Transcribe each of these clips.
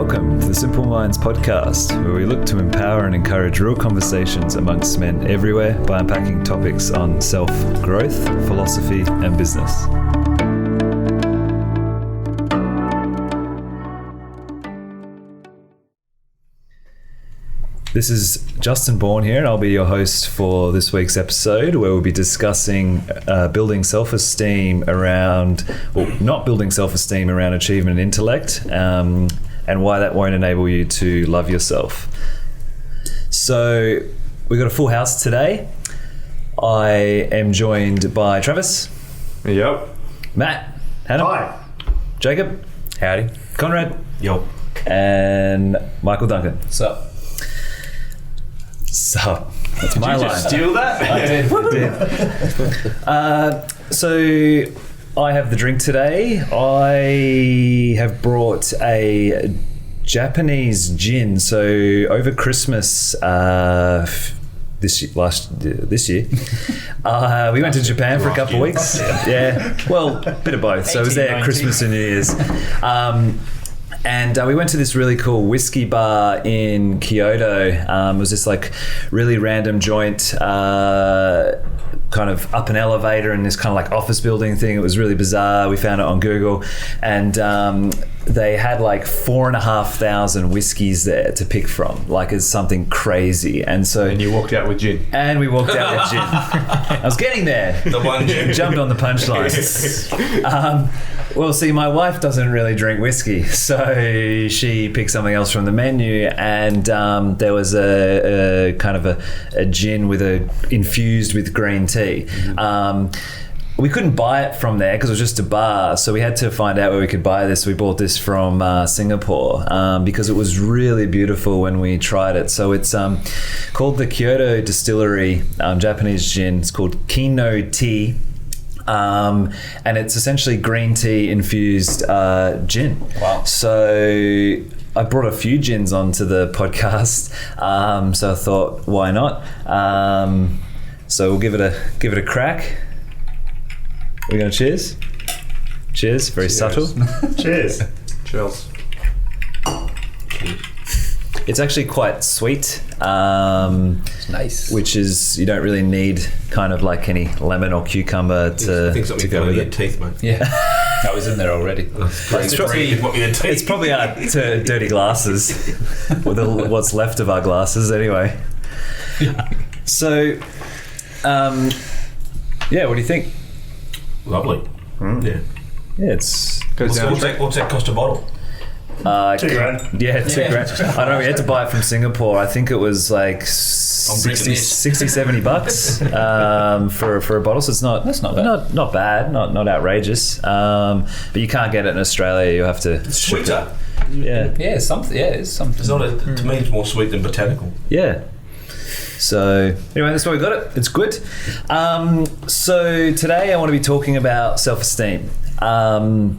Welcome to the Simple Minds podcast, where we look to empower and encourage real conversations amongst men everywhere by unpacking topics on self-growth, philosophy, and business. This is Justin Bourne here, and I'll be your host for this week's episode, where we'll be discussing building self-esteem around, well, not building self-esteem around achievement and intellect, and why that won't enable you to love yourself. So we've got a full house today. I am joined by Travis. Yep. Matt. Hannah. Hi. Jacob. Howdy. Conrad. Yep. And Michael Duncan. Sup? So that's my Did you line. just steal that? I did. So I have the drink today. I have brought a Japanese gin. So over Christmas this year, we went to Japan for a couple of weeks. Yeah, well, a bit of both. So I was there at Christmas and New Year's. And we went to this really cool whiskey bar in Kyoto. It was this like really random joint, kind of up an elevator in this kind of like office building thing. It was really bizarre. We found it on Google, and they had like 4,500 whiskeys there to pick from. Like, it's something crazy. And you walked out with gin. And we walked out with gin. I was getting there. The one gin. Jumped on the punchline. Well, see, my wife doesn't really drink whiskey, so she picked something else from the menu, and there was a kind of a gin infused with green tea. We couldn't buy it from there because it was just a bar, so we had to find out where we could buy this. We bought this from Singapore because it was really beautiful when we tried it. So it's called the Kyoto Distillery Japanese gin. It's called Kino Tea. And it's essentially green tea infused gin. Wow. So I brought a few gins onto the podcast. So I thought, why not? So we'll give it a crack. We're going to cheers? Cheers. Very subtle. Cheers. Cheers. It's actually quite sweet. It's nice. Which is, you don't really need kind of like any lemon or cucumber to go with it. Teeth, mate. Yeah. That was in there already. It's probably our dirty glasses, or what's left of our glasses anyway. So, yeah, what do you think? Lovely. Yeah. Yeah, it's... What's that cost a bottle? $2,000. Yeah, $2,000. I don't know, we had to buy it from Singapore. I think it was like 60, 70 bucks for a bottle. So That's not bad. Not bad, not outrageous. But you can't get it in Australia. You have to... It's sweeter. Yeah. Yeah, it's something. It's not to me, it's more sweet than botanical. Yeah. So anyway, that's why we got it. It's good. So today I want to be talking about self-esteem. And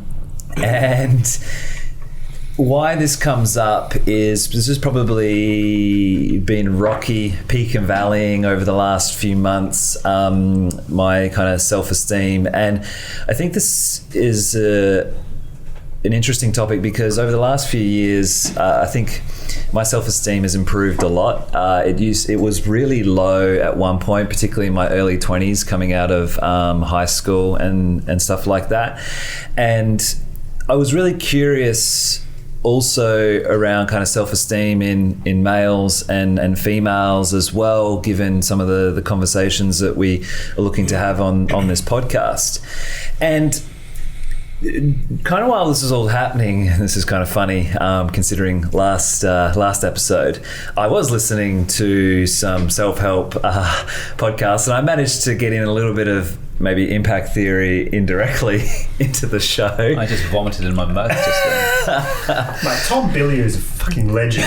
why this comes up is this has probably been rocky, peak and valleying over the last few months, my kind of self-esteem. And I think this is an interesting topic because over the last few years, I think my self-esteem has improved a lot. It was really low at one point, particularly in my early 20s, coming out of high school and stuff like that. And I was really curious also around kind of self-esteem in males and females as well, given some of the conversations that we are looking to have on this podcast. And kind of while this is all happening, this is kind of funny, considering last episode, I was listening to some self-help podcasts, and I managed to get in a little bit of maybe impact theory indirectly into the show. I just vomited in my mouth just then. Mate, Tom Billier is a fucking legend.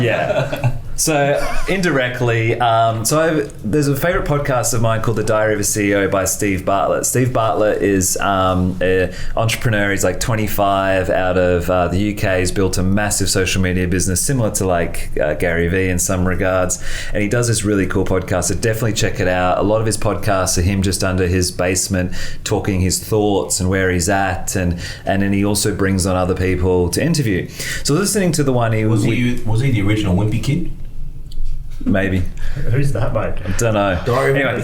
Yeah. So indirectly, there's a favorite podcast of mine called The Diary of a CEO by Steve Bartlett. Steve Bartlett is an entrepreneur. He's like 25 out of the UK. He's built a massive social media business similar to like Gary Vee in some regards. And he does this really cool podcast. So definitely check it out. A lot of his podcasts are him just under his basement talking his thoughts and where he's at. And then he also brings on other people to interview. So listening to the one Was he the original Wimpy Kid? Maybe. Who's that, mate? I don't know. Anyway,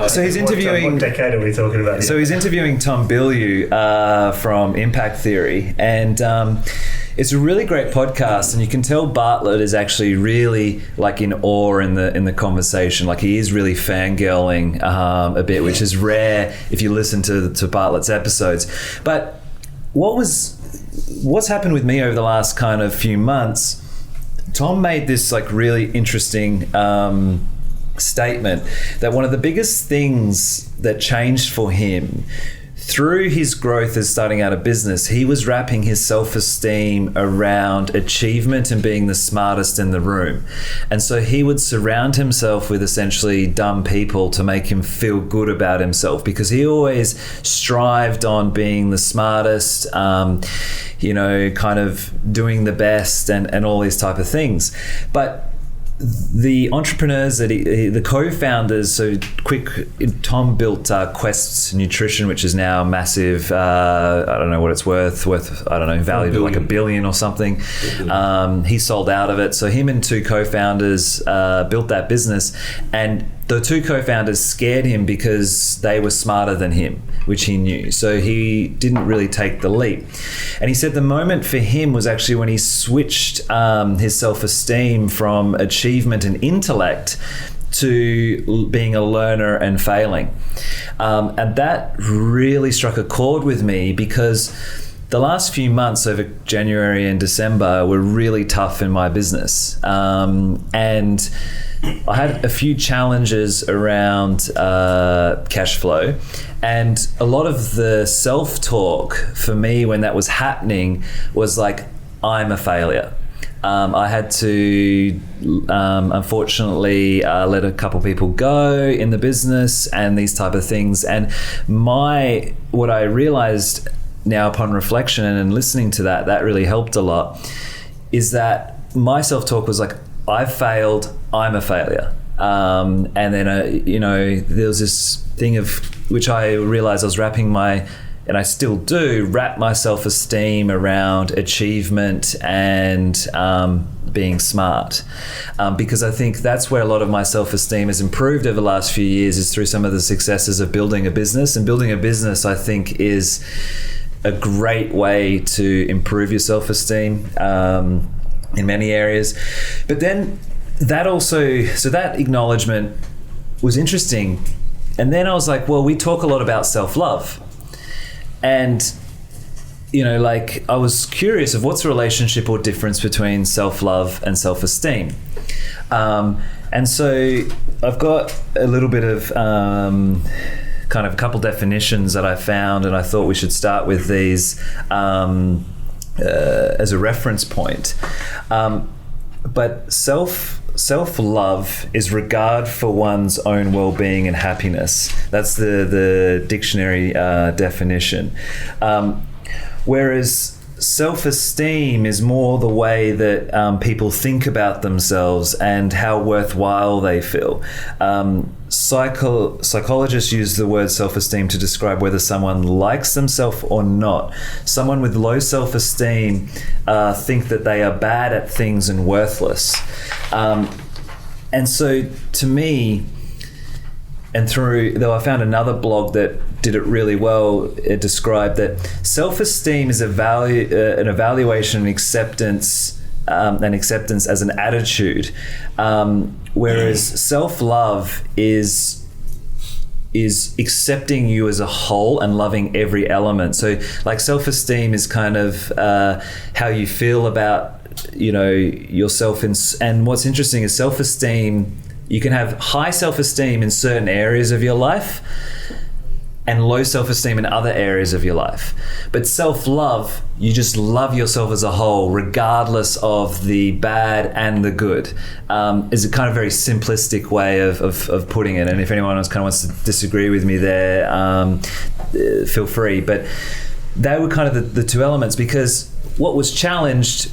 so he's interviewing. What decade are we talking about here? So he's interviewing Tom Bilyeu from Impact Theory, and it's a really great podcast. And you can tell Bartlett is actually really like in awe in the conversation. Like he is really fangirling a bit, which is rare if you listen to Bartlett's episodes. But what's happened with me over the last kind of few months? Tom made this like really interesting statement that one of the biggest things that changed for him through his growth as starting out a business, he was wrapping his self-esteem around achievement and being the smartest in the room. And so he would surround himself with essentially dumb people to make him feel good about himself, because he always strived on being the smartest, kind of doing the best and all these type of things. But the entrepreneurs that the co-founders, Tom built Quest Nutrition, which is now massive. I don't know what it's worth. I don't know, valued at like $1 billion or something. He sold out of it. So him and two co-founders built that business, and the two co-founders scared him because they were smarter than him, which he knew. So he didn't really take the leap. And he said the moment for him was actually when he switched his self-esteem from achievement and intellect to being a learner and failing. And that really struck a chord with me, because the last few months over January and December were really tough in my business. And I had a few challenges around cash flow, and a lot of the self-talk for me when that was happening was like, I'm a failure. I had to unfortunately let a couple people go in the business and these type of things. And what I realized now upon reflection and listening to that really helped a lot, is that my self-talk was like, I've failed, I'm a failure. And then, there was this thing of which I realized I was and I still do, wrap my self-esteem around achievement and being smart. Because I think that's where a lot of my self-esteem has improved over the last few years, is through some of the successes of building a business. And building a business, I think, is a great way to improve your self-esteem in many areas. But then that acknowledgement was interesting. And then I was like, well, we talk a lot about self-love. And, I was curious of what's the relationship or difference between self-love and self-esteem. And so I've got a little bit of kind of a couple definitions that I found, and I thought we should start with these as a reference point. But self-love is regard for one's own well-being and happiness. That's the dictionary definition. Whereas self-esteem is more the way that people think about themselves and how worthwhile they feel. Psychologists use the word self-esteem to describe whether someone likes themselves or not. Someone with low self-esteem think that they are bad at things and worthless. And so to me, though I found another blog that did it really well, it described that self-esteem is an evaluation and acceptance as an attitude, whereas self-love is accepting you as a whole and loving every element. So like self-esteem is kind of how you feel about yourself, and what's interesting is self-esteem, you can have high self-esteem in certain areas of your life, and low self-esteem in other areas of your life. But self-love, you just love yourself as a whole, regardless of the bad and the good, is a kind of very simplistic way of putting it. And if anyone else kind of wants to disagree with me there, feel free. But they were kind of the two elements, because what was challenged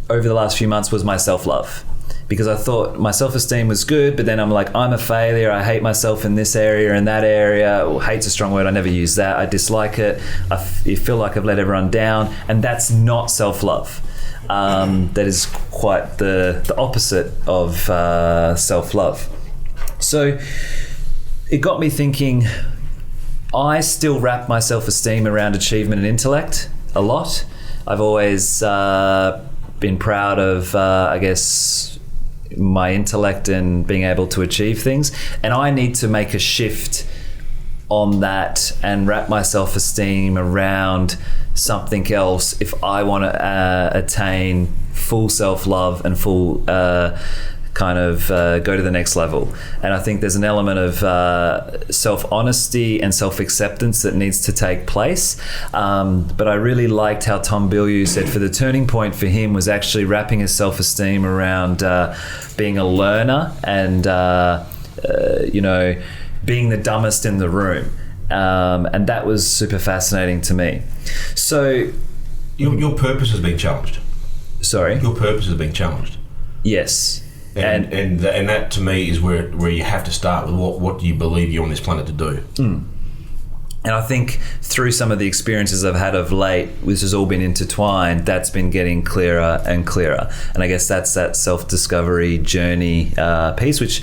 over the last few months was my self-love. Because I thought my self-esteem was good, but then I'm like, I'm a failure. I hate myself in this area and that area. Well, hate's a strong word. I never use that. I dislike it. I feel like I've let everyone down. And that's not self-love. That is quite the opposite of self-love. So it got me thinking, I still wrap my self-esteem around achievement and intellect a lot. I've always been proud of, I guess, my intellect and being able to achieve things, and I need to make a shift on that and wrap my self-esteem around something else if I want to attain full self-love and full go to the next level. And I think there's an element of self-honesty and self-acceptance that needs to take place. But I really liked how Tom Bilyeu said for the turning point for him was actually wrapping his self-esteem around being a learner and being the dumbest in the room. And that was super fascinating to me. So your purpose has been challenged. Sorry? Your purpose has been challenged. Yes. And that to me is where you have to start with what do you believe you're on this planet to do. And I think through some of the experiences I've had of late, which has all been intertwined, that's been getting clearer and clearer. And I guess that's that self-discovery journey piece, which,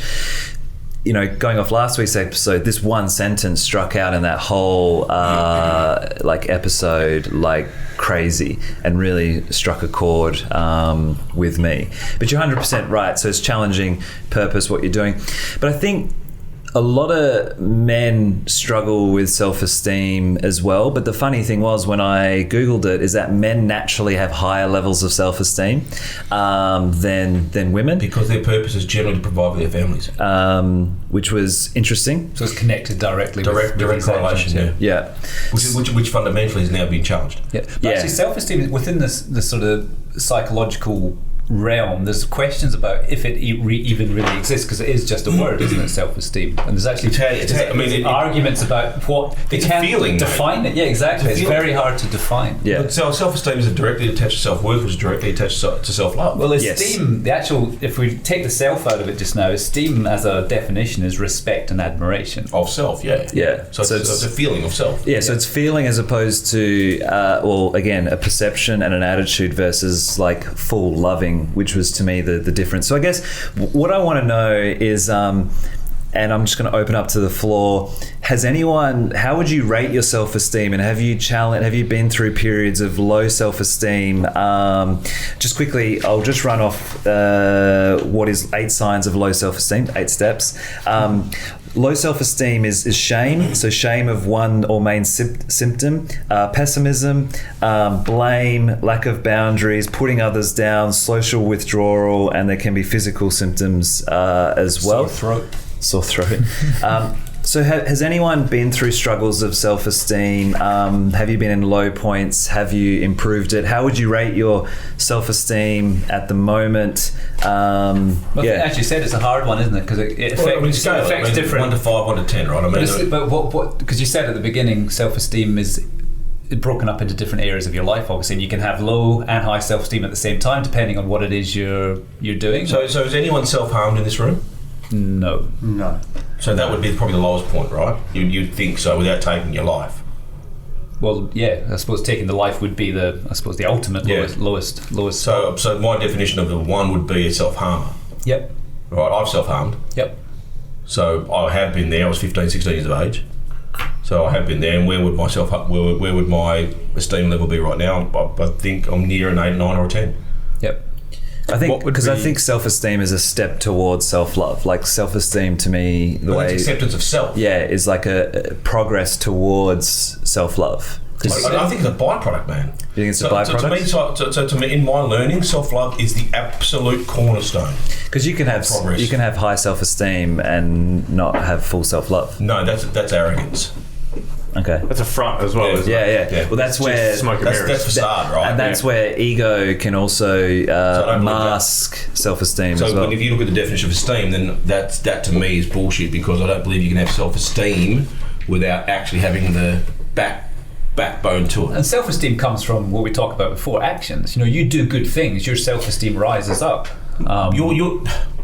going off last week's episode, this one sentence struck out in that whole episode like crazy and really struck a chord with me. But you're 100% right. So it's challenging purpose, what you're doing. But I think a lot of men struggle with self-esteem as well. But the funny thing was, when I Googled it, is that men naturally have higher levels of self-esteem than women. Because their purpose is generally to provide for their families. Which was interesting. So it's connected directly with direct correlation, yeah. Which fundamentally is now being challenged. Yeah. But actually, self-esteem within this sort of psychological realm, there's questions about if it even really exists, because it is just a word, isn't it? Self-esteem, and there's actually arguments about what it's a feeling. Define it. Yeah, exactly. It's very hard to define. Yeah. But self-esteem is directly attached to self-worth, which is directly attached to self-love. Well, esteem, the actual, if we take the self out of it just now, esteem as a definition is respect and admiration of self. Yeah. So it's a feeling of self. Yeah. So it's feeling as opposed to, again, a perception and an attitude versus like full loving, which was to me the difference. So I guess what I want to know is, and I'm just going to open up to the floor, how would you rate your self-esteem, and have you been through periods of low self-esteem? Just quickly, I'll just run off what is 8 signs of low self-esteem, 8 steps. Low self-esteem is shame. So shame of one or main symptom, pessimism, blame, lack of boundaries, putting others down, social withdrawal, and there can be physical symptoms as well. Sore throat. So has anyone been through struggles of self-esteem? Have you been in low points? Have you improved it? How would you rate your self-esteem at the moment? As you said, it's a hard one, isn't it? Because it affects different. 1 to 5, 1 to 10, right? But what? Because you said at the beginning, self-esteem is broken up into different areas of your life, obviously, and you can have low and high self-esteem at the same time, depending on what it is you're doing. So is anyone self-harmed in this room? No. So that would be probably the lowest point, right? You'd think so without taking your life. Well, yeah, I suppose taking the life would be the ultimate lowest. So my definition of the 1 would be a self-harmer. Yep. Right, I've self-harmed. Yep. So I have been there. I was 15, 16 years of age. So I have been there, and where would my esteem level be right now? I think I'm near an 8, 9 or a 10. Yep. I think self-esteem is a step towards self-love. Like self-esteem to me, acceptance of self. Yeah, is like a progress towards self-love. I think it's a byproduct, man. You think it's a byproduct? So to me, in my learning, self-love is the absolute cornerstone. Because you can have high self-esteem and not have full self-love. No, that's arrogance. Okay. That's a front as well, isn't it? Yeah. Well, that's It's where just smoke and mirrors. That's facade, right? and that's where ego can also don't mask self-esteem So as well. if you look at the definition of esteem, then that to me is bullshit, because I don't believe you can have self-esteem without actually having the backbone to it. And self-esteem comes from what we talked about before, actions. You do good things, your self-esteem rises up. You're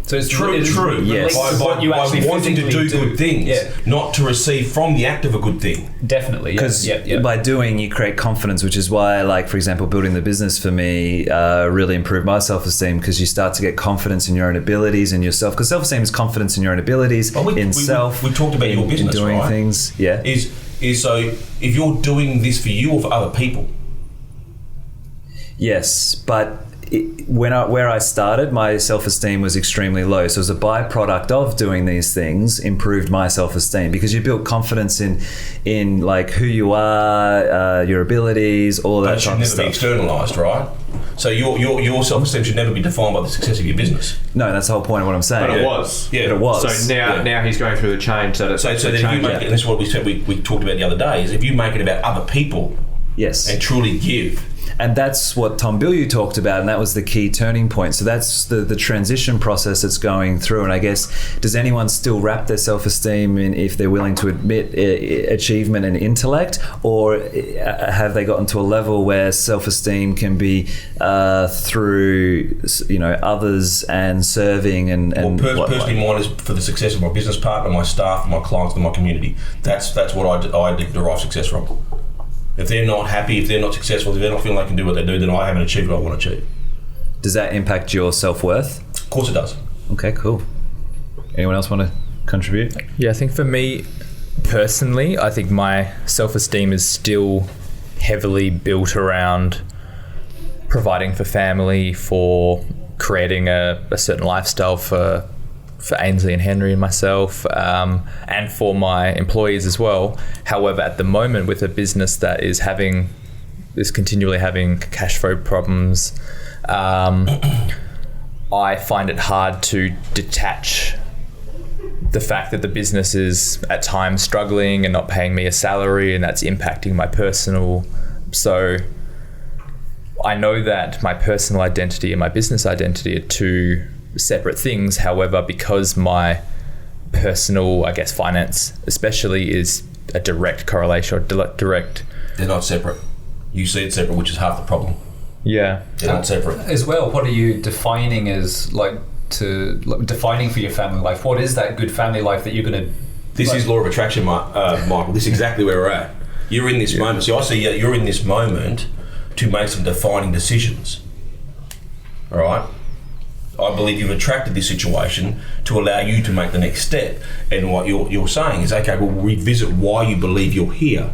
So it's true. Yes. By what you by actually wanting to physically do good things, Yeah, not to receive from the act of a good thing. definitely. Because Yeah. by doing, you create confidence, which is why, like, for example, building the business for me really improved my self-esteem, because you start to get confidence in your own abilities and yourself. Because self-esteem is confidence in your own abilities, in self. We talked about your business, in doing right? things. Yeah. Is so if you're doing this for you or for other people. Yes, but where I started, my self-esteem was extremely low. So as a byproduct of doing these things, improved my self-esteem, because you build confidence in like who you are, your abilities, all that But it should kind of never be stuff. externalised, right? So your self-esteem should never be defined by the success of your business. No, that's the whole point of what I'm saying. But it was. Yeah, But it was. So now he's going through the change that it's So actually then if you changing. make it, and this is what we said, we talked about the other day, is if you make it about other people Yes. and truly give. And that's what Tom Bilyeu talked about, and that was the key turning point. So that's the transition process that's going through. And I guess, does anyone still wrap their self-esteem in if they're willing to admit achievement and intellect, or have they gotten to a level where self-esteem can be through others and serving and Personally, mine is for the success of my business partner, my staff, my clients, and my community. That's what I derive success from. If they're not happy, if they're not successful, if they're not feeling they can do what they do, then I haven't achieved what I want to achieve. Does that impact your self-worth? Of course it does. Okay, cool. Anyone else want to contribute? Yeah, I think for me personally, I think my self-esteem is still heavily built around providing for family, for creating a certain lifestyle for Ainsley and Henry and myself, and for my employees as well. However, at the moment, with a business that is continually having cash flow problems, I find it hard to detach the fact that the business is at times struggling and not paying me a salary, and that's impacting my personal. So I know that my personal identity and my business identity are two separate things. However, because my personal, I guess, finance especially is a direct correlation or direct. They're not separate. You see it separate, which is half the problem. Yeah. They're not separate. As well, what are you defining as defining for your family life? What is that good family life that you're going to? This is law of attraction, Michael. This is exactly where we're at. You're in this moment. See, I see you're in this moment to make some defining decisions. All right? I believe you've attracted this situation to allow you to make the next step. And what you're saying is, okay, we'll revisit why you believe you're here.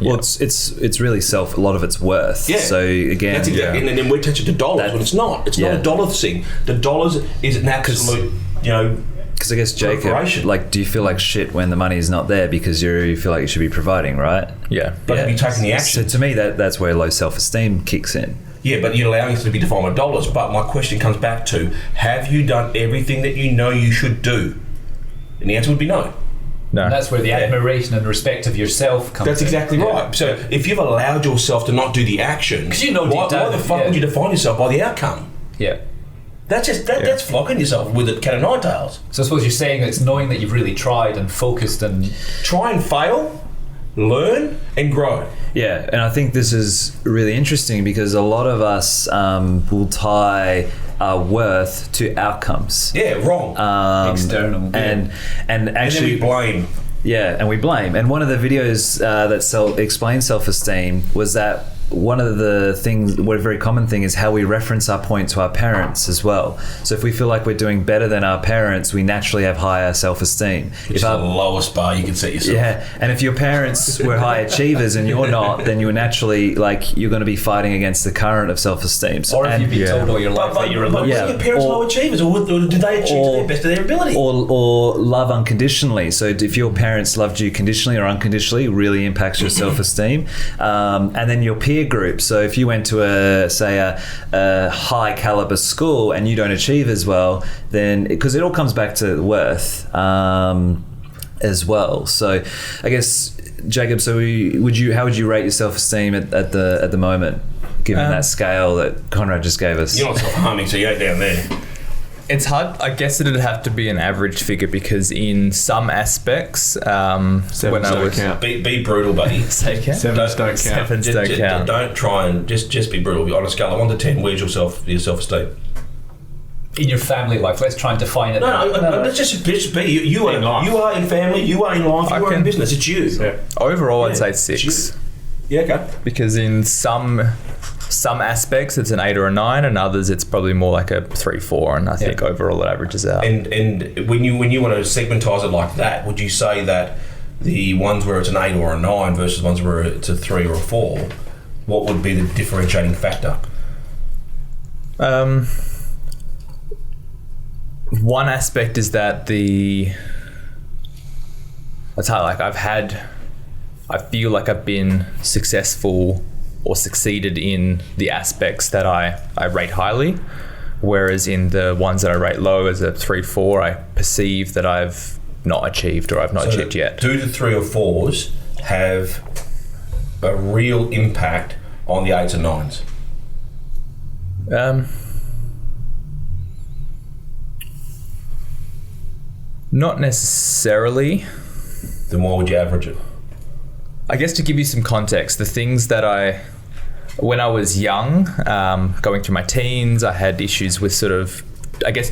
Well, it's really a lot of it's worth. Yeah. So again, that's exactly, and then we touch it to dollars, but it's not. It's not a dollar thing. The dollars is an absolute, because I guess, Jacob, preparation. like, do you feel like shit when the money is not there because you feel like you should be providing, right? Yeah. But have you taken the action? So to me, that's where low self-esteem kicks in. Yeah, but you're allowing it to be defined by dollars. But my question comes back to, have you done everything that you know you should do? And the answer would be no. No. And that's where the admiration and respect of yourself comes That's in. exactly right. So if you've allowed yourself to not do the action, 'Cause you know why deep down, the fuck would you define yourself by the outcome? Yeah. That's just that's flocking yourself with a cat of nine tails. So I suppose you're saying it's knowing that you've really tried and focused and... Try and fail, learn and grow. Yeah, and I think this is really interesting because a lot of us will tie our worth to outcomes. Yeah, wrong. External. And and actually, then we blame. yeah, and we blame. And one of the videos that explains self-esteem was that one of the things, what a very common thing is how we reference our point to our parents as well. So if we feel like we're doing better than our parents, we naturally have higher self-esteem. Which is the lowest bar you can set yourself. Yeah, and if your parents were high achievers and you're not, then you're naturally, you're going to be fighting against the current of self-esteem. Or if you've been told all your life that you're a But loser. were your parents low achievers, or did they achieve to the best of their ability? Or love unconditionally. So if your parents loved you conditionally or unconditionally, it really impacts your self-esteem. And then your peer group. So if you went to a high caliber school and you don't achieve as well, then because it all comes back to worth. as well. So I guess, Jacob, how would you rate your self-esteem at the moment, given that scale that Conrad just gave us? You're not self-harming, so you ain't down there. It's hard. I guess it'd have to be an average figure, because in some aspects, when I was count. Be brutal, buddy. Say count? Sevens don't count. Sevens don't count. Don't try and just be brutal. On a scale of 1 to 10, where's your self-esteem? In your family life, let's try and define it. No, let's just be. You are in family, you are in life, you are in business. It's you. Yeah. Overall, I'd say 6. Yeah, okay. Because in some aspects it's an 8 or a 9, and others it's probably more like a 3, 4, and I think overall it averages out. And when you want to segmentise it like that, would you say that the ones where it's an 8 or a 9 versus ones where it's a 3 or a 4, what would be the differentiating factor? One aspect is that that's how, like, I feel like I've been successful or succeeded in the aspects that I rate highly, whereas in the ones that I rate low as a 3, 4, I perceive that I've not achieved, or I've not achieved yet. Do the 3 or 4s have a real impact on the 8s and 9s? Not necessarily. Then why would you average it? I guess to give you some context, the things that when I was young, going through my teens, I had issues with sort of, I guess,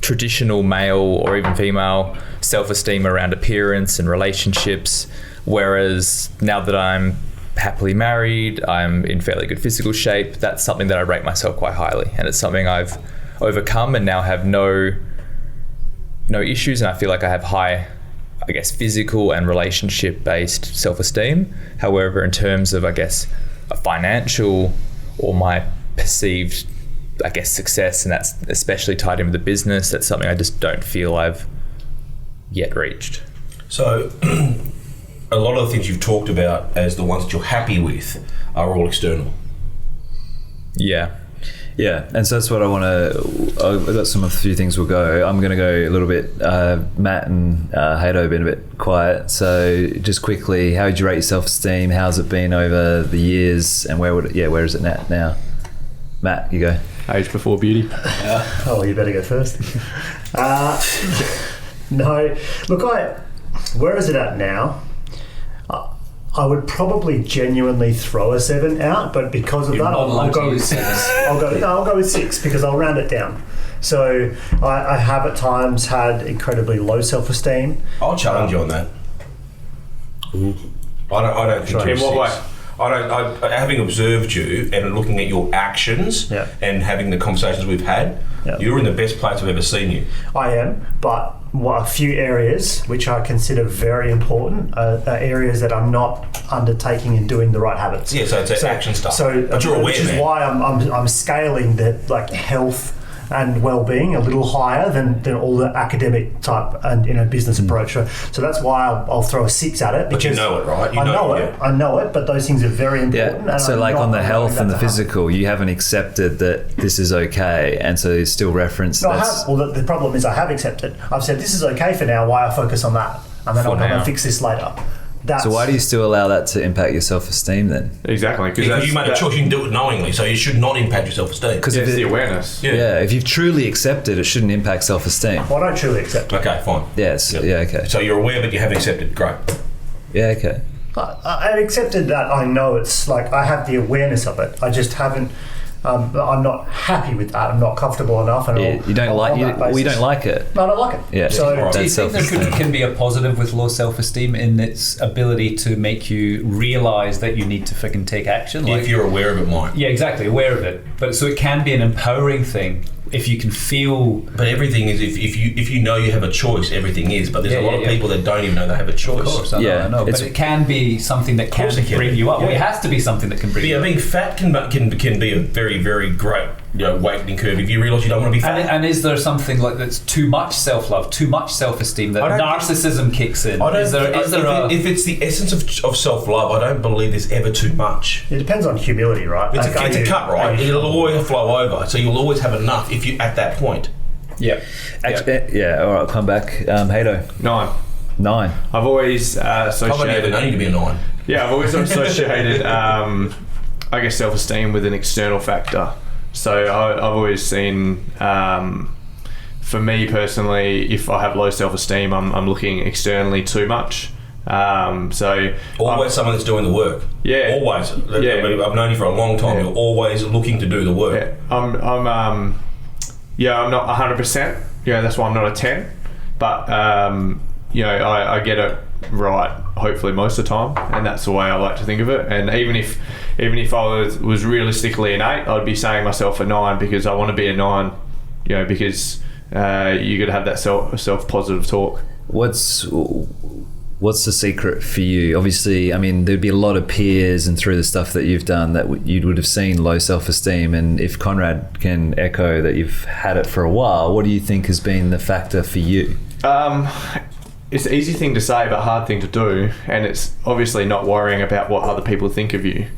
traditional male or even female self-esteem around appearance and relationships. Whereas now that I'm happily married, I'm in fairly good physical shape, that's something that I rate myself quite highly. And it's something I've overcome and now have no issues. And I feel like I have high, I guess, physical and relationship-based self-esteem. However, in terms of, I guess, a financial or my perceived, I guess, success, and that's especially tied in with the business, that's something I just don't feel I've yet reached. So a lot of the things you've talked about as the ones that you're happy with are all external. Yeah, and so that's what I want to. I've got a few things we'll go. I'm going to go a little bit. Matt and Hato have been a bit quiet. So just quickly, how would you rate your self-esteem? How's it been over the years, and where is it at now? Matt, you go. Age before beauty. Oh, you better go first. No, look, where is it at now? I would probably genuinely throw a 7 out, but because of that, I'll go with 6. I'll go with 6 because I'll round it down. So I have at times had incredibly low self-esteem. I'll challenge you on that. I don't think In what way? Having observed you and looking at your actions and having the conversations we've had, you're in the best place I've ever seen you. I am, but a few areas which I consider very important are areas that I'm not undertaking and doing the right habits. Yeah, so it's action stuff. But you're aware, which is why I'm scaling the health and well-being a little higher than all the academic type and business approach. So that's why I'll throw a 6 at it. But you know it, right? I know it, but those things are very important. Yeah. And So like on the health and the physical, you haven't accepted that this is okay, and so you still reference No, I have. Well, the problem is I have accepted. I've said this is okay for now. Why I focus on that, and then I'll come and fix this later. So why do you still allow that to impact your self-esteem then? Exactly. Because you made a choice, you can do it knowingly, so you should not impact your self-esteem. Because it's the awareness. Yeah, if you've truly accepted, it shouldn't impact self-esteem. Well, I don't truly accept it. Okay, fine. Yes. Yeah, okay. So you're aware, but you haven't accepted. Great. Yeah, okay. I've accepted that. I know it's like I have the awareness of it. I just haven't. I'm not happy with that. I'm not comfortable enough. And you don't like it. No, I don't like it. Yeah. So do you think there can be a positive with low self-esteem in its ability to make you realise that you need to freaking take action? If you're aware of it, Mike. Yeah, exactly, aware of it. But so it can be an empowering thing if you can feel. But everything is if you know you have a choice, everything is. But there's a lot of people that don't even know they have a choice. Of course, I know. But it can be something that can bring you up. Well, it has to be something that can bring you up. Being fat can be a very, very great awakening curve if you realise you don't want to be fat. And is there something like that's too much self-love, too much self-esteem, that narcissism kicks in? If it's the essence of self-love, I don't believe there's ever too much. It depends on humility, right? It's a cut, right? It'll always flow over, so you'll always have enough if you at that point. Yeah. All right, I'll come back. Hato. 9. 9. I've always Probably associated. never known you to be a 9. Yeah, I've always associated, I guess, self-esteem with an external factor. So I've always seen, for me personally, if I have low self-esteem, I'm looking externally too much. So always someone that's doing the work. Yeah. Always. Yeah. I've known you for a long time. Yeah. You're always looking to do the work. Yeah, I'm not 100%. That's why I'm not a 10. But I get it right, hopefully most of the time, and that's the way I like to think of it. And even if I was realistically an 8, I'd be saying myself a 9 because I want to be a 9. Because you got to have that self positive talk. What's the secret for you? Obviously, I mean, there'd be a lot of peers and through the stuff that you've done that you would have seen low self-esteem. And if Conrad can echo that you've had it for a while, what do you think has been the factor for you? It's an easy thing to say, but hard thing to do. And it's obviously not worrying about what other people think of you.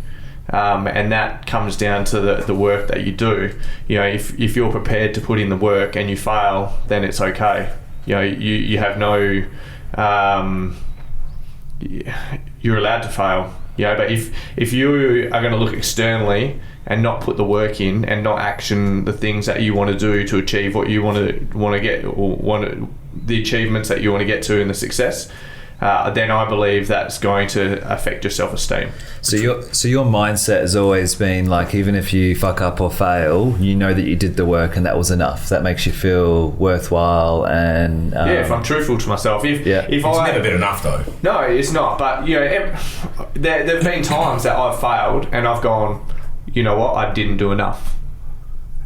And that comes down to the work that you do. If you're prepared to put in the work and you fail, then it's okay. You have no... you're allowed to fail, but if you are going to look externally and not put the work in and not action the things that you want to do to achieve what you want to get, or the achievements that you want to get to and the success, then I believe that's going to affect your self-esteem. So your mindset has always been like, even if you fuck up or fail, you know that you did the work and that was enough. That makes you feel worthwhile. And if I'm truthful to myself, if it's never been enough though. No, it's not. But there've been times that I've failed and I've gone, you know what, I didn't do enough,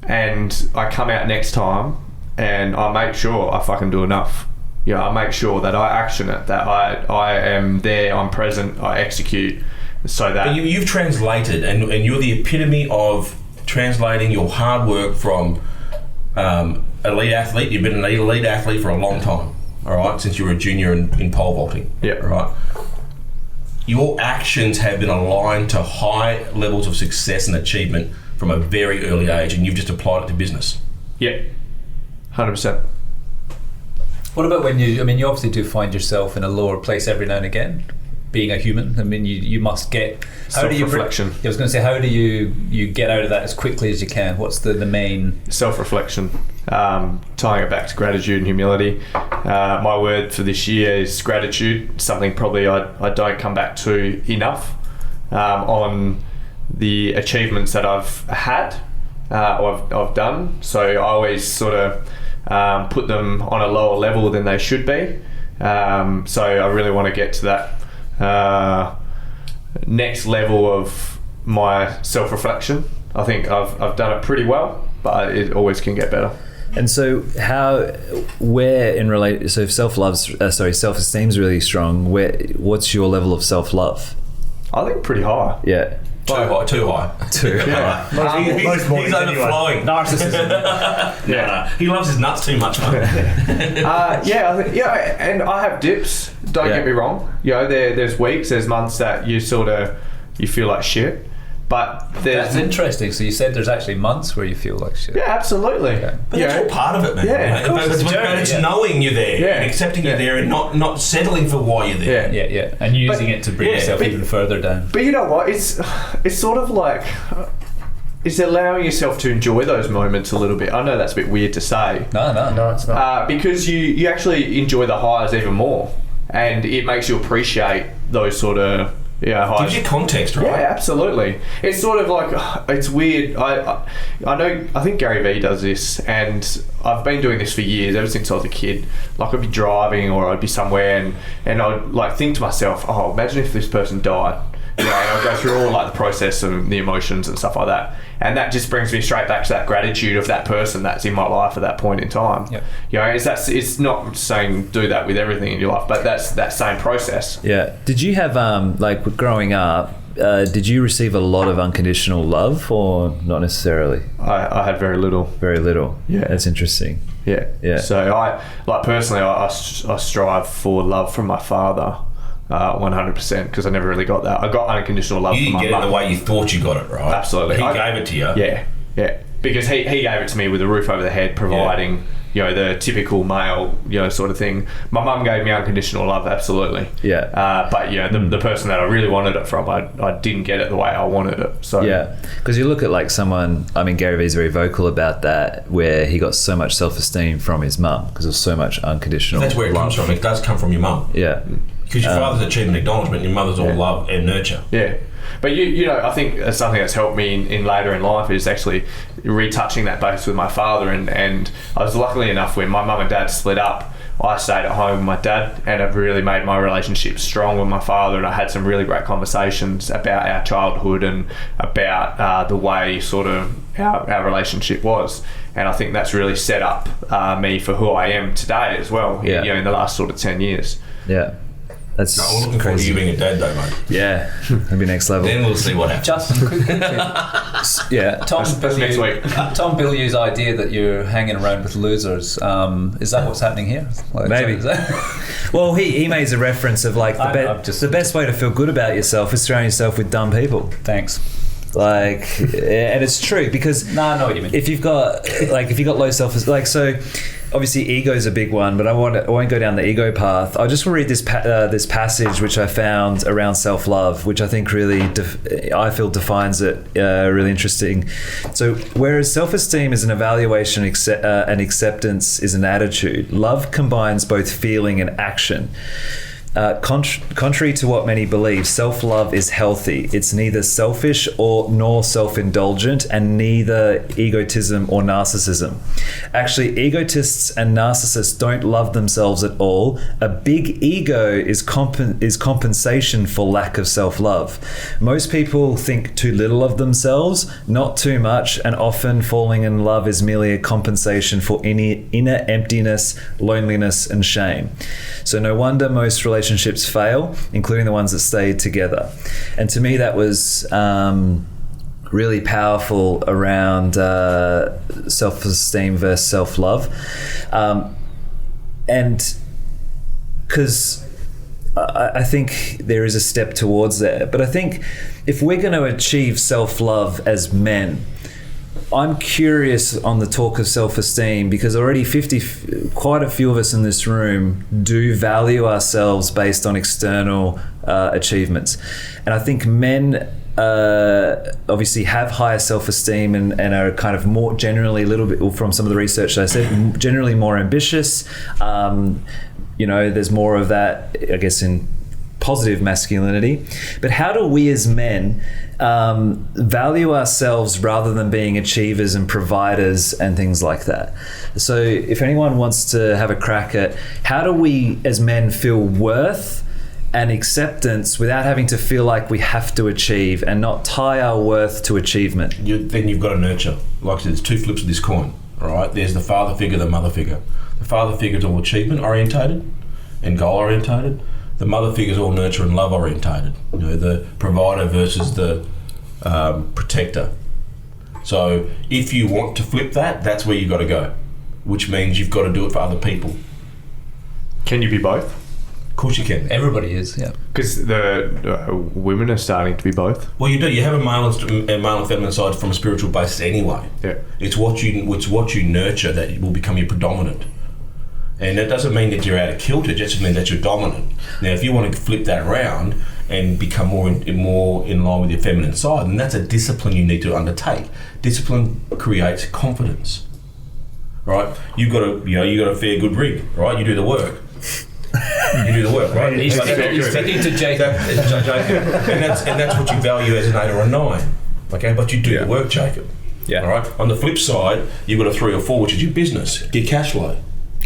and I come out next time and I make sure I fucking do enough. I make sure that I action it, that I am there, I'm present, I execute, so that... But you've translated, and you're the epitome of translating your hard work from elite athlete. You've been an elite athlete for a long time, all right, since you were a junior in pole vaulting. Yeah. Right. Your actions have been aligned to high levels of success and achievement from a very early age, and you've just applied it to business. Yeah, 100%. What about when you obviously do find yourself in a lower place every now and again, being a human? I mean, you must get... Self-reflection. I was going to say, how do you get out of that as quickly as you can? What's the main... Self-reflection. Tying it back to gratitude and humility. My word for this year is gratitude, something probably I don't come back to enough on the achievements that I've had, or I've done. So I always sort of... put them on a lower level than they should be. So I really want to get to that next level of my self-reflection. I think I've done it pretty well, but it always can get better. And so so if self-esteem is really strong, what's your level of self-love? I think pretty high. Yeah. Too high. Too high. He's overflowing. Narcissism. No. He loves his nuts too much, man. And I have dips. Don't get me wrong. There's weeks, there's months that you feel like shit. But that's interesting. So you said there's actually months where you feel like shit. Yeah, absolutely. Yeah. But that's all part of it, man. Yeah, But it's knowing you're there and accepting you're there and not settling for why you're there. Yeah. And using it to bring yourself even further down. But you know what? It's sort of like... It's allowing yourself to enjoy those moments a little bit. I know that's a bit weird to say. No, it's not. Because you actually enjoy the highs even more. And it makes you appreciate those sort of... highs. Gives you context, right? Yeah, absolutely. It's sort of like, it's weird. I think Gary Vee does this, and I've been doing this for years, ever since I was a kid. Like, I'd be driving or I'd be somewhere and I'd like think to myself, oh, imagine if this person died. And I'd go through all like the process and the emotions and stuff like that. And that just brings me straight back to that gratitude of that person that's in my life at that point in time. Yep. It's not saying do that with everything in your life, but that's that same process. Yeah. Did you have, like growing up, did you receive a lot of unconditional love or not necessarily? I had very little. Very little. Yeah. That's interesting. Yeah. So I strive for love from my father. 100%, because I never really got that. I got unconditional love from my mum. You didn't get it the way you thought you got it, right? Absolutely. He gave it to you. Yeah. Because he gave it to me with a roof over the head, providing the typical male, sort of thing. My mum gave me unconditional love, absolutely. Yeah. But the person that I really wanted it from, I didn't get it the way I wanted it. So yeah, because you look at like someone. I mean, Gary Vee's very vocal about that, where he got so much self-esteem from his mum because of so much unconditional. That's where it comes from. It does come from your mum. Yeah. Because your father's achievement, acknowledgement, your mother's all love and nurture. Yeah. But I think that's something that's helped me in later in life is actually retouching that base with my father, and I was luckily enough when my mum and dad split up, I stayed at home with my dad, and it really made my relationship strong with my father, and I had some really great conversations about our childhood and about the way sort of our relationship was, and I think that's really set up me for who I am today as well. Yeah. In the last sort of 10 years. Yeah. That's I'm looking forward to you being a dad though, mate. Yeah, that'd be next level. Then we'll see what happens. Justin, quick question. Yeah. That's next week. Tom Bilyeu's idea that you're hanging around with losers, is that what's happening here? Maybe. Well, he made a reference of like the best way to feel good about yourself is surround yourself with dumb people. Thanks. Like, and it's true because I know what you mean. If you've got low self-esteem, so obviously ego is a big one, but I won't go down the ego path. I just want to read this passage which I found around self-love, which I think really I feel defines it really interesting. So whereas self-esteem is an evaluation and acceptance is an attitude, love combines both feeling and action. Contrary to what many believe, self-love is healthy. It's neither selfish nor self-indulgent, and neither egotism or narcissism. Actually, egotists and narcissists don't love themselves at all. A big ego is compensation for lack of self-love. Most people think too little of themselves, not too much, and often falling in love is merely a compensation for any inner emptiness, loneliness, and shame. So no wonder most relationships fail, including the ones that stayed together. And to me, that was really powerful around self-esteem versus self-love. And because I think there is a step towards there. But I think if we're going to achieve self-love as men, I'm curious on the talk of self-esteem because already quite a few of us in this room do value ourselves based on external achievements. And I think men obviously have higher self-esteem and are kind of more generally a little bit, from some of the research that I said, generally more ambitious. There's more of that, I guess, in positive masculinity. But how do we as men value ourselves rather than being achievers and providers and things like that? So if anyone wants to have a crack at how do we as men feel worth and acceptance without having to feel like we have to achieve and not tie our worth to achievement? Then you've got to nurture. Like I said, there's two flips of this coin, all right? There's the father figure, the mother figure. The father figure is all achievement orientated and goal orientated. The mother figure is all nurture and love orientated. The provider versus the protector. So if you want to flip that, that's where you've got to go, which means you've got to do it for other people. Can you be both? Of course you can. Everybody is, yeah. Because the women are starting to be both. Well, you do. You have a male and feminine side from a spiritual basis anyway. Yeah. It's what you nurture that will become your predominant. And that doesn't mean that you're out of kilter, it just means that you're dominant. Now, if you want to flip that around and become more in line with your feminine side, then that's a discipline you need to undertake. Discipline creates confidence, right? You've got a fair good rig, right? You do the work. You do the work, right? He's speaking to Jacob. And that's what you value as an 8 or a 9. Okay, but you do the work, Jacob. Yeah. All right. On the flip side, you've got a 3 or 4, which is your business, your cash flow.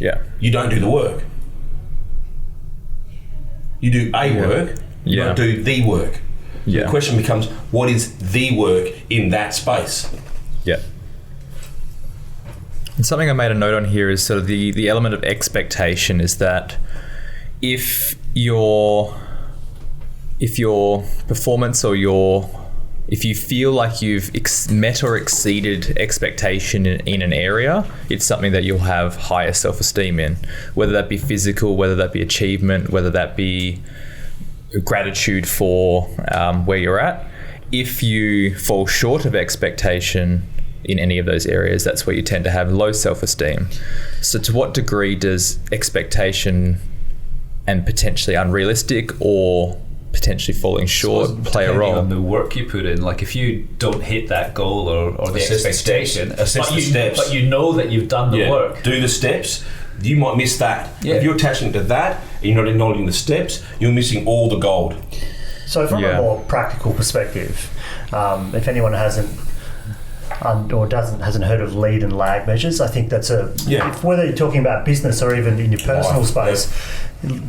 Yeah. You don't do the work. You do work. You don't do the work. Yeah. The question becomes, what is the work in that space? Yeah. And something I made a note on here is sort of the element of expectation is that if your performance or if you feel like you've met or exceeded expectation in an area, it's something that you'll have higher self-esteem in, whether that be physical, whether that be achievement, whether that be gratitude for where you're at. If you fall short of expectation, in any of those areas, that's where you tend to have low self-esteem. So to what degree does expectation and potentially unrealistic or potentially falling short play a role? On the work you put in, like if you don't hit that goal or the expectation, but you know that you've done the work. Do the steps. You might miss that. Yeah. If you're attaching to that and you're not acknowledging the steps, you're missing all the gold. So from a more practical perspective, if anyone hasn't heard of lead and lag measures, I think that's whether you're talking about business or even in your personal space,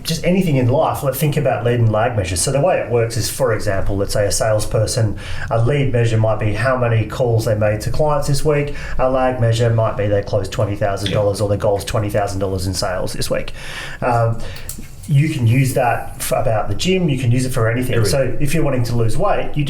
just anything in life, think about lead and lag measures. So the way it works is, for example, let's say a salesperson, a lead measure might be how many calls they made to clients this week. A lag measure might be they closed $20,000 or their goal is $20,000 in sales this week. You can use that about the gym. You can use it for anything. So if you're wanting to lose weight, you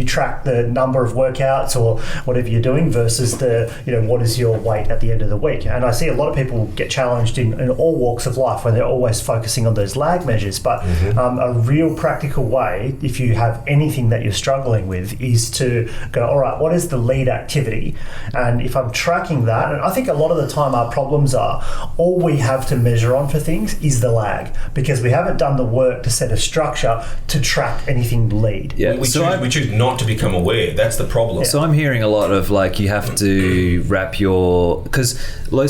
track the number of workouts or whatever you're doing versus what is your weight at the end of the week. And I see a lot of people get challenged in all walks of life where they're always focusing on those lag measures. But a real practical way, if you have anything that you're struggling with, is to go, all right, what is the lead activity? And if I'm tracking that, and I think a lot of the time our problems are all we have to measure on for things is the lag, because we haven't done the work to set a structure to track anything lead. Yeah. We choose not to become aware. That's the problem. So I'm hearing a lot of you have to wrap because low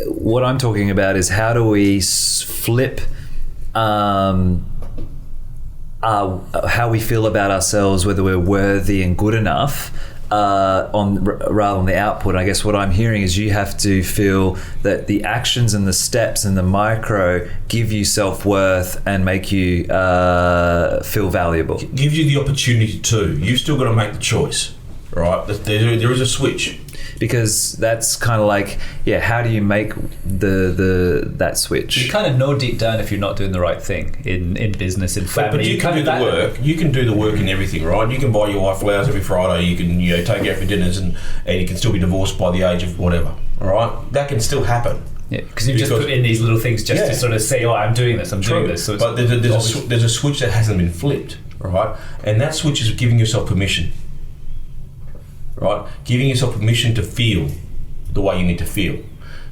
what I'm talking about is how do we flip how we feel about ourselves, whether we're worthy and good enough, rather on the output. I guess what I'm hearing is you have to feel that the actions and the steps and the micro give you self-worth and make you feel valuable. Gives you the opportunity to. You've still got to make the choice, right? There is a switch. Because that's kind of how do you make that switch? You kind of know deep down if you're not doing the right thing in business, in family. But you can do the work. You can do the work in everything, right? You can buy your wife flowers every Friday. You can take her out for dinners, and you can still be divorced by the age of whatever. All right, that can still happen. Yeah, because you've just put in these little things just to sort of say, I'm doing this, I'm doing this. So but there's a switch that hasn't been flipped, right? And that switch is giving yourself permission. Right, giving yourself permission to feel the way you need to feel.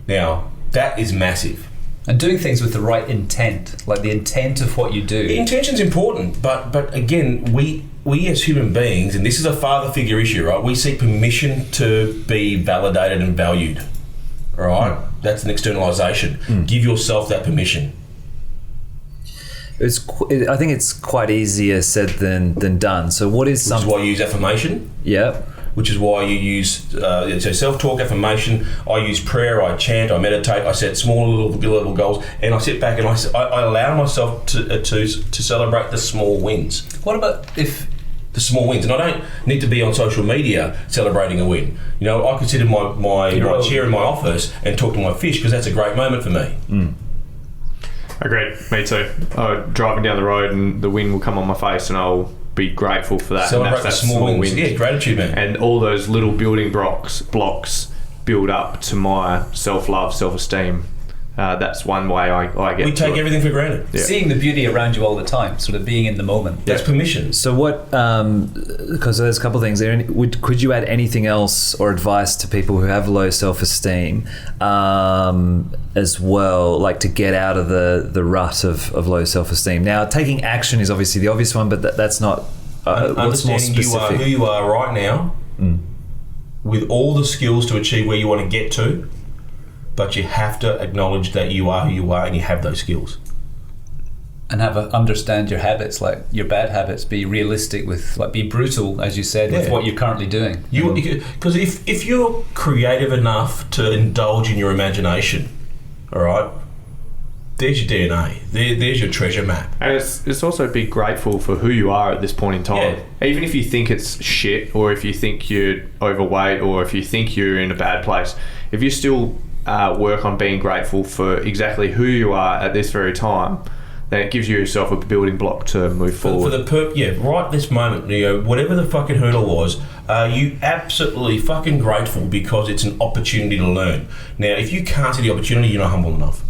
Now, that is massive. And doing things with the right intent, like the intent of what you do. The intention's important, but again, we as human beings, and this is a father figure issue, right? We seek permission to be validated and valued. All right, that's an externalization. Give yourself that permission. I think it's quite easier said than done. So what is something? Which is why you use affirmation. Yeah. Which is why you use so self-talk, affirmation. I use prayer, I chant, I meditate, I set small little goals, and I sit back and I allow myself to celebrate the small wins. What about if the small wins? And I don't need to be on social media celebrating a win. I could sit in my chair in my office and talk to my fish, because that's a great moment for me. Agreed. Me too. Driving down the road and the wind will come on my face and I'll be grateful for that. Celebrate the small wins. Yeah, gratitude, man. And all those little building blocks build up to my self-love, self-esteem. That's one way I get. We take everything for granted. Yeah. Seeing the beauty around you all the time, sort of being in the moment. That's permission. So what? Because there's a couple of things there. Could you add anything else or advice to people who have low self-esteem as well, to get out of the rut of low self-esteem? Now, taking action is obviously the obvious one, but that's not. What's more specific? You are who you are right now, with all the skills to achieve where you want to get to. But you have to acknowledge that you are who you are and you have those skills. And understand your habits, like your bad habits. Be realistic with, be brutal, as you said, with what you're currently doing. Because if you're creative enough to indulge in your imagination, all right, there's your DNA. There's your treasure map. And it's also be grateful for who you are at this point in time. Yeah. Even if you think it's shit, or if you think you're overweight, or if you think you're in a bad place, if you still work on being grateful for exactly who you are at this very time, then it gives you yourself a building block to move forward. Right this moment, whatever the fucking hurdle was, are you absolutely fucking grateful because it's an opportunity to learn. Now, if you can't see the opportunity, you're not humble enough.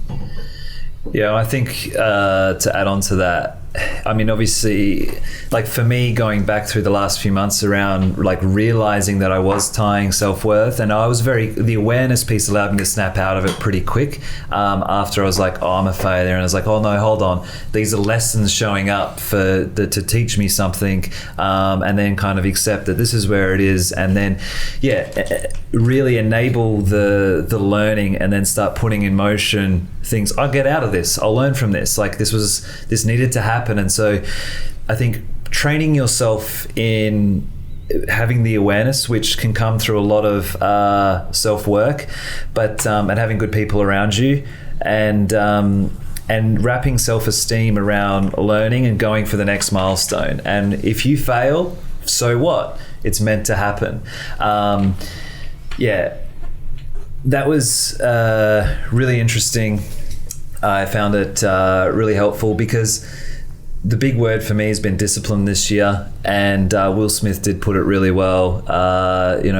Yeah, I think to add on to that, I mean, obviously, like for me, going back through the last few months around like realizing that I was tying self-worth, and I was the awareness piece allowed me to snap out of it pretty quick after I was like, oh, I'm a failure. And I was like, oh no, hold on. These are lessons showing up to teach me something, and then kind of accept that this is where it is. And then, really enable the learning, and then start putting in motion things. I'll get out of this. I'll learn from this. Like this needed to happen. And so I think training yourself in having the awareness, which can come through a lot of self-work, but and having good people around you, and wrapping self-esteem around learning and going for the next milestone. And if you fail, so what? It's meant to happen. That was really interesting. I found it really helpful because the big word for me has been discipline this year, and Will Smith did put it really well.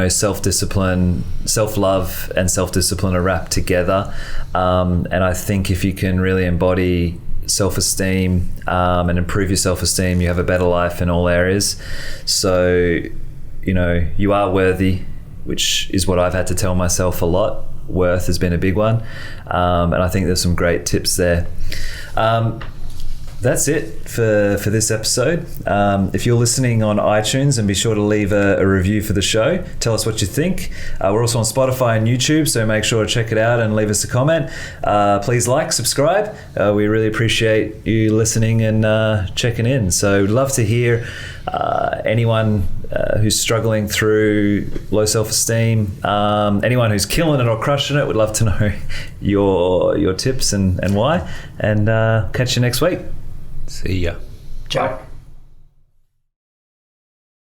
Self-discipline, self-love and self-discipline are wrapped together. And I think if you can really embody self-esteem and improve your self-esteem, you have a better life in all areas. So, you are worthy, which is what I've had to tell myself a lot. Worth has been a big one. And I think there's some great tips there. That's it for this episode. If you're listening on iTunes, and be sure to leave a review for the show. Tell us what you think. We're also on Spotify and YouTube, so make sure to check it out and leave us a comment. Please like, subscribe. We really appreciate you listening and checking in. So we'd love to hear anyone who's struggling through low self-esteem, anyone who's killing it or crushing it. We'd love to know your tips and why. And catch you next week. See ya. Ciao.